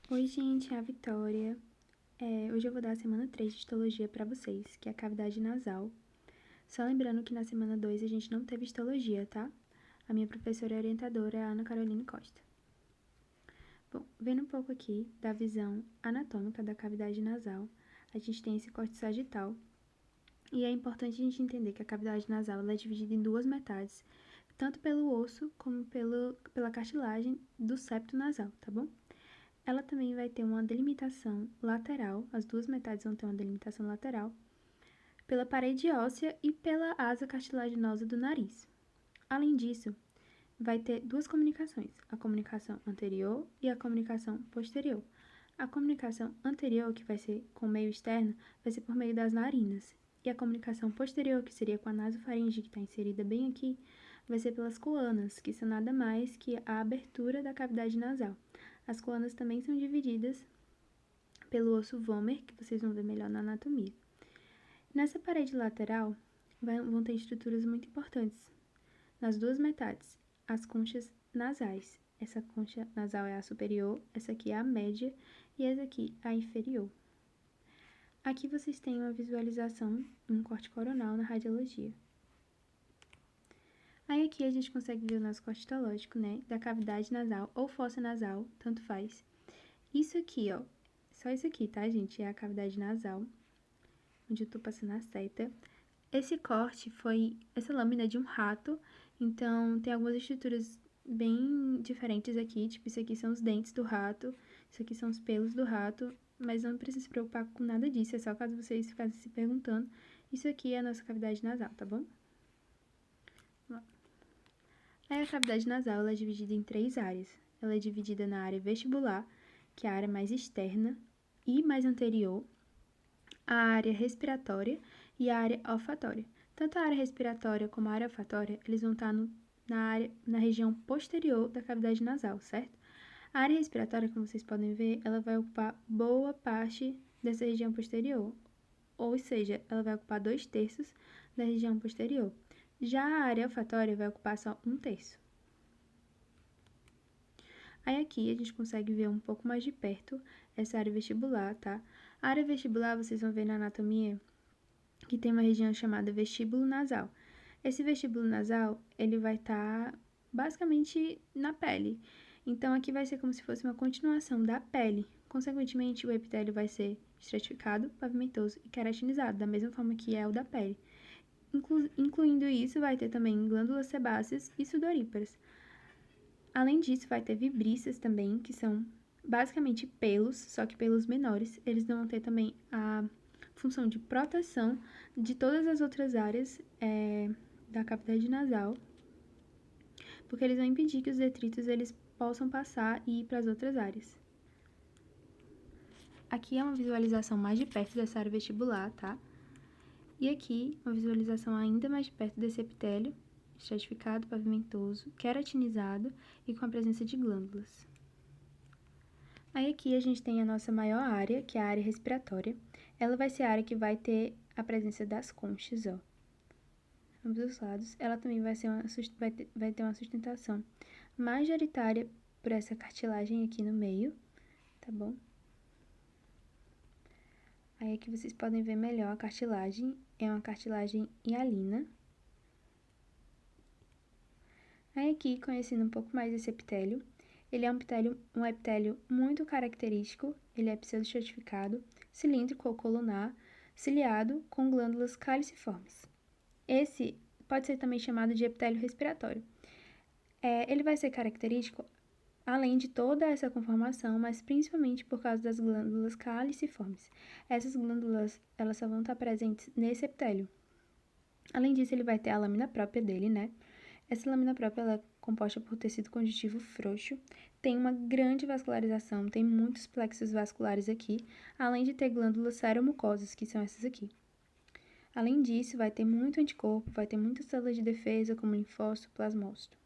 Oi, gente, é a Vitória. Hoje eu vou dar a semana 3 de histologia para vocês, que é a cavidade nasal. Só lembrando que na semana 2 a gente não teve histologia, tá? A minha professora e orientadora é a Ana Caroline Costa. Bom, vendo um pouco aqui da visão anatômica da cavidade nasal, a gente tem esse corte sagital. E é importante a gente entender que a cavidade nasal ela é dividida em duas metades, tanto pelo osso como pela cartilagem do septo nasal, tá bom? Ela também vai ter uma delimitação lateral, as duas metades vão ter uma delimitação lateral, pela parede óssea e pela asa cartilaginosa do nariz. Além disso, vai ter duas comunicações, a comunicação anterior e a comunicação posterior. A comunicação anterior, que vai ser com o meio externo, vai ser por meio das narinas. E a comunicação posterior, que seria com a nasofaringe, que está inserida bem aqui, vai ser pelas coanas, que são nada mais que a abertura da cavidade nasal. As coanas também são divididas pelo osso vomer, que vocês vão ver melhor na anatomia. Nessa parede lateral, vão ter estruturas muito importantes. Nas duas metades, as conchas nasais. Essa concha nasal é a superior, essa aqui é a média e essa aqui a inferior. Aqui vocês têm uma visualização em um corte coronal na radiologia. Aí aqui a gente consegue ver o nosso corte histológico, né, da cavidade nasal ou fossa nasal, tanto faz. Isso aqui, ó, só isso aqui, tá, gente, é a cavidade nasal, onde eu tô passando a seta. Esse corte foi essa lâmina de um rato, então tem algumas estruturas bem diferentes aqui, tipo isso aqui são os dentes do rato, isso aqui são os pelos do rato, mas não precisa se preocupar com nada disso, é só caso vocês ficassem se perguntando. Isso aqui é a nossa cavidade nasal, tá bom? Aí a cavidade nasal ela é dividida em três áreas. Ela é dividida na área vestibular, que é a área mais externa e mais anterior, a área respiratória e a área olfatória. Tanto a área respiratória como a área olfatória, eles vão estar na região posterior da cavidade nasal, certo? A área respiratória, como vocês podem ver, ela vai ocupar boa parte dessa região posterior, ou seja, ela vai ocupar 2/3 da região posterior. Já a área olfatória vai ocupar só 1/3. Aí aqui a gente consegue ver um pouco mais de perto essa área vestibular, tá? A área vestibular, vocês vão ver na anatomia que tem uma região chamada vestíbulo nasal. Esse vestíbulo nasal, ele vai estar basicamente na pele. Então, aqui vai ser como se fosse uma continuação da pele. Consequentemente, o epitélio vai ser estratificado, pavimentoso e keratinizado, da mesma forma que é o da pele. Incluindo isso, vai ter também glândulas sebáceas e sudoríparas. Além disso, vai ter vibríceas também, que são basicamente pelos, só que pelos menores. Eles vão ter também a função de proteção de todas as outras áreas da cavidade nasal, porque eles vão impedir que os detritos eles possam passar e ir para as outras áreas. Aqui é uma visualização mais de perto dessa área vestibular, tá? E aqui, uma visualização ainda mais de perto desse epitélio, estratificado, pavimentoso, keratinizado e com a presença de glândulas. Aí aqui a gente tem a nossa maior área, que é a área respiratória. Ela vai ser a área que vai ter a presença das conchas, ó. Ambos os lados. Ela também vai ter uma sustentação majoritária por essa cartilagem aqui no meio, tá bom? Aí aqui vocês podem ver melhor a cartilagem. É uma cartilagem hialina. Aí aqui, conhecendo um pouco mais esse epitélio, ele é um epitélio muito característico, ele é pseudoestratificado, cilíndrico ou colunar, ciliado, com glândulas caliciformes. Esse pode ser também chamado de epitélio respiratório. Ele vai ser característico além de toda essa conformação, mas principalmente por causa das glândulas caliciformes. Essas glândulas, elas só vão estar presentes nesse epitélio. Além disso, ele vai ter a lâmina própria dele, né? Essa lâmina própria ela é composta por tecido conjuntivo frouxo, tem uma grande vascularização, tem muitos plexos vasculares aqui, além de ter glândulas seromucosas, que são essas aqui. Além disso, vai ter muito anticorpo, vai ter muitas células de defesa, como linfócito, plasmócito.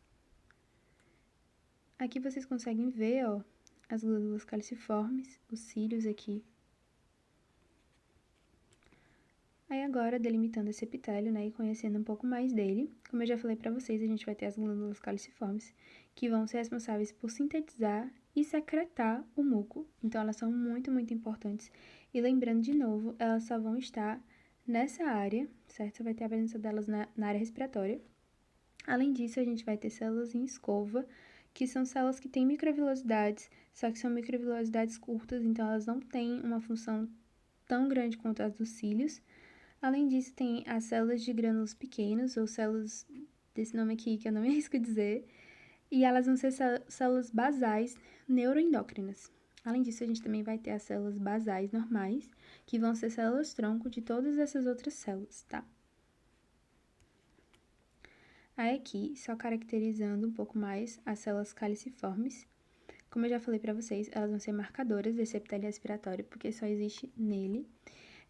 Aqui vocês conseguem ver, ó, as glândulas caliciformes, os cílios aqui. Aí agora, delimitando esse epitélio, né, e conhecendo um pouco mais dele, como eu já falei pra vocês, a gente vai ter as glândulas caliciformes, que vão ser responsáveis por sintetizar e secretar o muco. Então, elas são muito, muito importantes. E lembrando de novo, elas só vão estar nessa área, certo? Você vai ter a presença delas na área respiratória. Além disso, a gente vai ter células em escova, que são células que têm microvilosidades, só que são microvilosidades curtas, então elas não têm uma função tão grande quanto as dos cílios. Além disso, tem as células de grânulos pequenos, ou células desse nome aqui que eu não me arrisco a dizer, e elas vão ser células basais neuroendócrinas. Além disso, a gente também vai ter as células basais normais, que vão ser células-tronco de todas essas outras células, tá? Aí aqui, só caracterizando um pouco mais as células caliciformes, como eu já falei para vocês, elas vão ser marcadoras desse epitélio respiratório, porque só existe nele.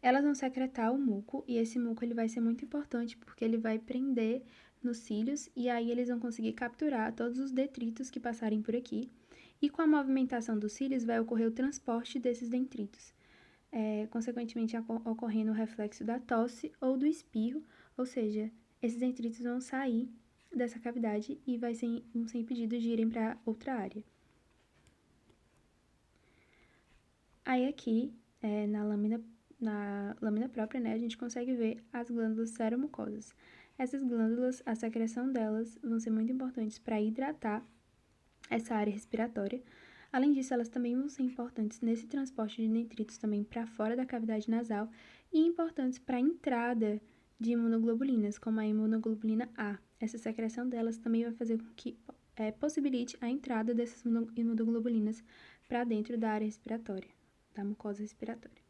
Elas vão secretar o muco, e esse muco ele vai ser muito importante, porque ele vai prender nos cílios, e aí eles vão conseguir capturar todos os detritos que passarem por aqui. E com a movimentação dos cílios vai ocorrer o transporte desses detritos, consequentemente ocorrendo o reflexo da tosse ou do espirro, ou seja, esses detritos vão sair dessa cavidade e vão ser impedidos de irem para outra área. Aí aqui, na lâmina própria, né, a gente consegue ver as glândulas seromucosas. Essas glândulas, a secreção delas vão ser muito importantes para hidratar essa área respiratória. Além disso, elas também vão ser importantes nesse transporte de nitritos também para fora da cavidade nasal e importantes para a entrada de imunoglobulinas, como a imunoglobulina A. Essa secreção delas também vai fazer com que possibilite a entrada dessas imunoglobulinas para dentro da área respiratória, da mucosa respiratória.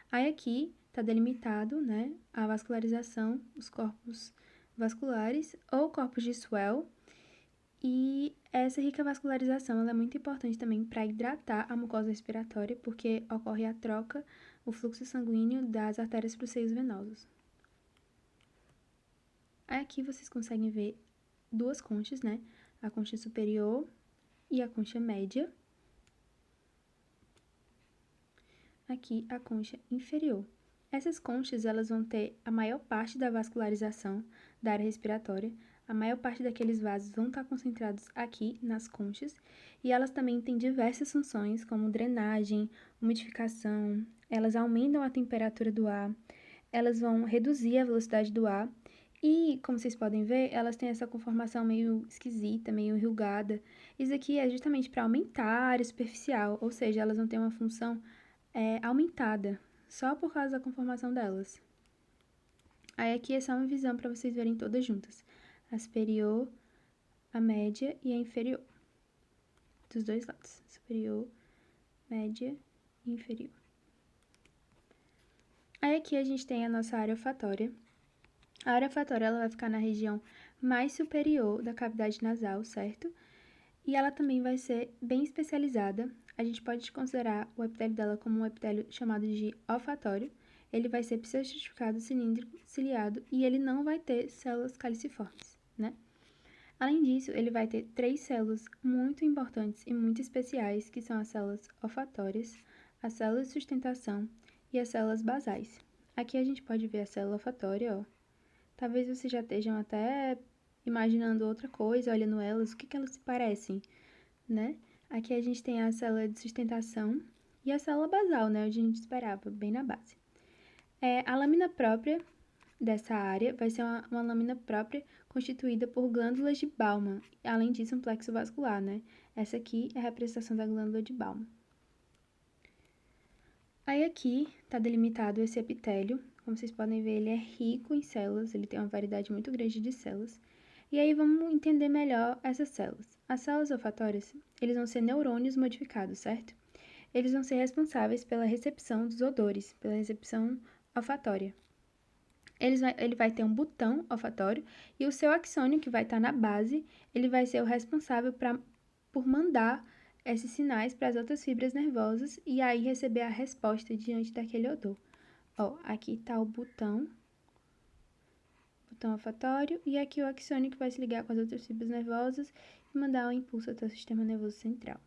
Aí aqui está delimitado, né, a vascularização, os corpos vasculares ou corpos de Swell, e essa rica vascularização ela é muito importante também para hidratar a mucosa respiratória, porque ocorre a troca, o fluxo sanguíneo das artérias para os seios venosos. Aí aqui vocês conseguem ver duas conchas, né? A concha superior e a concha média. Aqui a concha inferior. Essas conchas elas vão ter a maior parte da vascularização da área respiratória. A maior parte daqueles vasos vão estar concentrados aqui nas conchas, e elas também têm diversas funções, como drenagem, umidificação, elas aumentam a temperatura do ar, elas vão reduzir a velocidade do ar, e, como vocês podem ver, elas têm essa conformação meio esquisita, meio enrugada. Isso aqui é justamente para aumentar a área superficial, ou seja, elas vão ter uma função aumentada, só por causa da conformação delas. Aí aqui é só uma visão para vocês verem todas juntas. A superior, a média e a inferior. Dos dois lados. Superior, média e inferior. Aí aqui a gente tem a nossa área olfatória. A área olfatória ela vai ficar na região mais superior da cavidade nasal, certo? E ela também vai ser bem especializada. A gente pode considerar o epitélio dela como um epitélio chamado de olfatório. Ele vai ser pseudoestratificado, cilíndrico, ciliado, e ele não vai ter células caliciformes, né? Além disso, ele vai ter 3 células muito importantes e muito especiais, que são as células olfatórias, as células de sustentação e as células basais. Aqui a gente pode ver a célula olfatória, ó. Talvez vocês já estejam até imaginando outra coisa, olhando elas, o que elas se parecem, né? Aqui a gente tem a célula de sustentação e a célula basal, né? Onde a gente esperava, bem na base. A lâmina própria dessa área vai ser uma lâmina própria constituída por glândulas de Bowman, além disso um plexo vascular, né? Essa aqui é a representação da glândula de Bowman. Aí aqui está delimitado esse epitélio. Como vocês podem ver, ele é rico em células, ele tem uma variedade muito grande de células. E aí vamos entender melhor essas células. As células olfatórias, eles vão ser neurônios modificados, certo? Eles vão ser responsáveis pela recepção dos odores, pela recepção olfatória. Ele vai ter um botão olfatório e o seu axônio, que vai estar na base, ele vai ser o responsável por mandar esses sinais para as outras fibras nervosas e aí receber a resposta diante daquele odor. Ó, aqui está o botão olfatório, e aqui o axônio que vai se ligar com as outras fibras nervosas e mandar um impulso até o sistema nervoso central.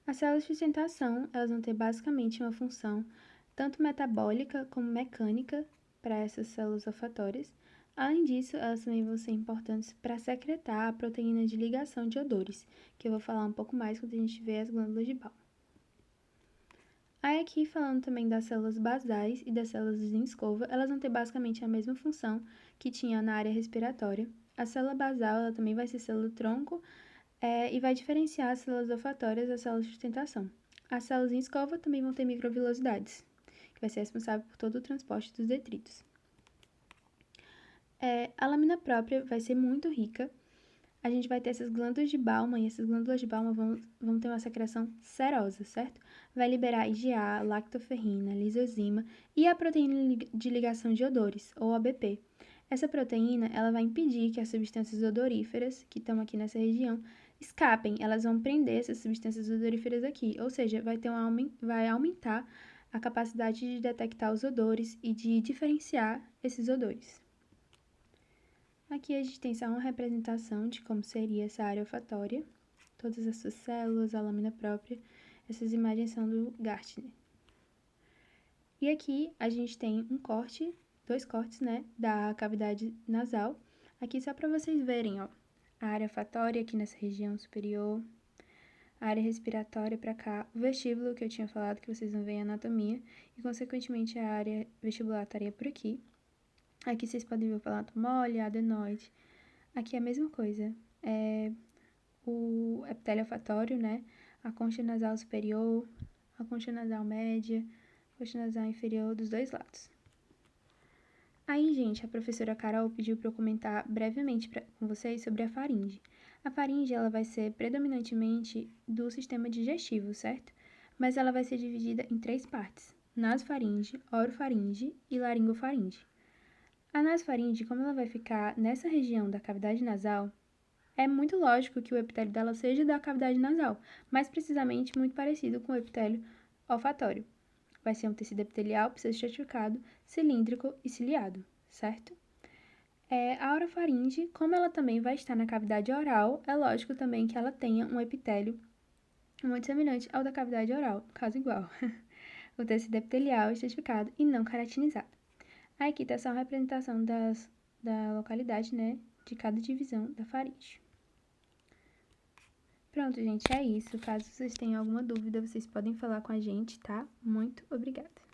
As células de sustentação, elas vão ter basicamente uma função tanto metabólica como mecânica para essas células olfatórias. Além disso, elas também vão ser importantes para secretar a proteína de ligação de odores, que eu vou falar um pouco mais quando a gente ver as glândulas de Bowman. Aí aqui, falando também das células basais e das células de escova, elas vão ter basicamente a mesma função que tinha na área respiratória. A célula basal, ela também vai ser célula-tronco e vai diferenciar as células olfatórias das células de sustentação. As células em escova também vão ter microvilosidades, que vai ser responsável por todo o transporte dos detritos. A lâmina própria vai ser muito rica. A gente vai ter essas glândulas de Bowman, e essas glândulas de Bowman vão ter uma secreção serosa, certo? Vai liberar IgA, lactoferrina, lisozima e a proteína de ligação de odores, ou ABP. Essa proteína, ela vai impedir que as substâncias odoríferas, que estão aqui nessa região, escapem. Elas vão prender essas substâncias odoríferas aqui, ou seja, vai aumentar a capacidade de detectar os odores e de diferenciar esses odores. Aqui a gente tem só uma representação de como seria essa área olfatória, todas as suas células, a lâmina própria. Essas imagens são do Gartner. E aqui a gente tem dois cortes, né, da cavidade nasal. Aqui só para vocês verem, ó, a área olfatória aqui nessa região superior, a área respiratória para cá, o vestíbulo que eu tinha falado que vocês vão ver em anatomia, e consequentemente a área vestibular estaria por aqui. Aqui vocês podem ver o palato mole, a adenoide. Aqui é a mesma coisa, o epitélio olfatório, né, a concha nasal superior, a concha nasal média, a concha nasal inferior dos dois lados. Aí, gente, a professora Carol pediu para eu comentar brevemente com vocês sobre a faringe. A faringe, ela vai ser predominantemente do sistema digestivo, certo? Mas ela vai ser dividida em 3 partes: nasofaringe, orofaringe e laringofaringe. A nasofaringe, como ela vai ficar nessa região da cavidade nasal, é muito lógico que o epitélio dela seja da cavidade nasal, mais precisamente muito parecido com o epitélio olfatório. Vai ser um tecido epitelial pseudoestratificado, cilíndrico e ciliado, certo? A orofaringe, como ela também vai estar na cavidade oral, é lógico também que ela tenha um epitélio muito semelhante ao da cavidade oral, caso igual. O tecido epitelial estratificado e não keratinizado. Aqui está só uma representação da localidade, né, de cada divisão da faringe. Pronto, gente, é isso. Caso vocês tenham alguma dúvida, vocês podem falar com a gente, tá? Muito obrigada!